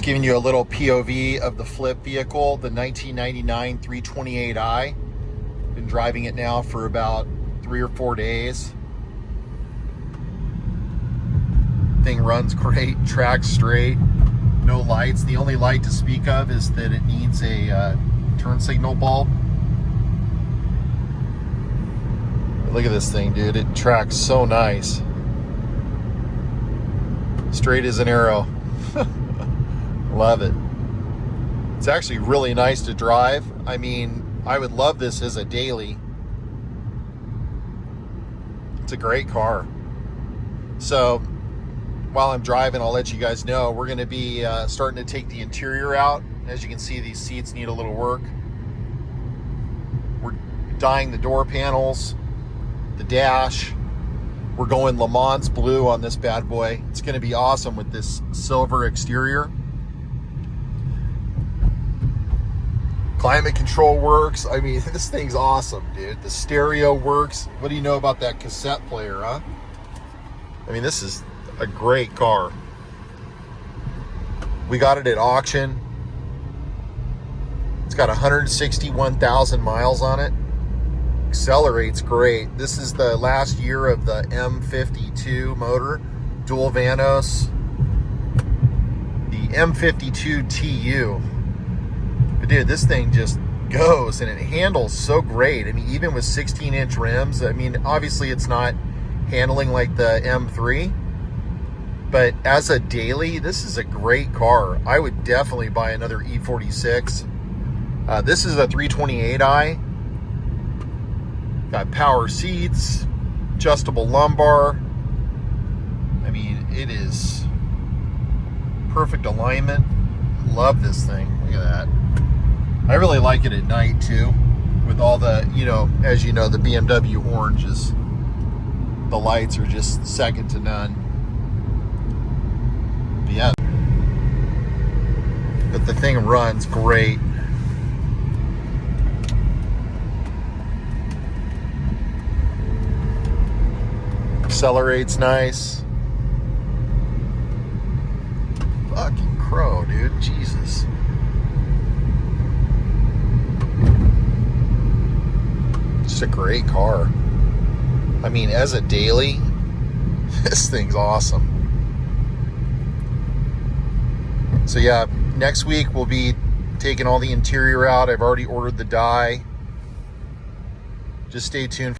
Just giving you a little POV of the flip vehicle, the 1999 328i. Been driving it now for about 3 or 4 days. Thing runs great, tracks straight, no lights. The only light to speak of is that it needs a turn signal bulb. Look at this thing, dude. It tracks so nice. Straight as an arrow. Love it. It's actually really nice to drive. I mean, I would love this as a daily. It's a great car. So while I'm driving, I'll let you guys know we're going to be starting to take the interior out. As you can see, these seats need a little work. We're dyeing the door panels, the dash. We're going Le Mans blue on this bad boy. It's going to be awesome with this silver exterior. Climate control works. I mean, this thing's awesome, dude. The stereo works. What do you know about that cassette player, huh? I mean, this is a great car. We got it at auction. It's got 161,000 miles on it. Accelerates great. This is the last year of the M52 motor, dual Vanos. The M52 TU. But dude, this thing just goes and it handles so great. I mean, even with 16-inch rims, I mean, obviously it's not handling like the M3, but as a daily, this is a great car. I would definitely buy another E46. This is a 328i. Got power seats, adjustable lumbar. I mean, it is perfect alignment. Love this thing. Look at that. I really like it at night too, with all the, you know, as you know, the BMW oranges. The lights are just second to none. But yeah, but the thing runs great. Accelerates nice. Fucking crow, dude. Jesus. Just a great car. I mean, as a daily, this thing's awesome. So yeah, next week we'll be taking all the interior out. I've already ordered the dye. Just stay tuned.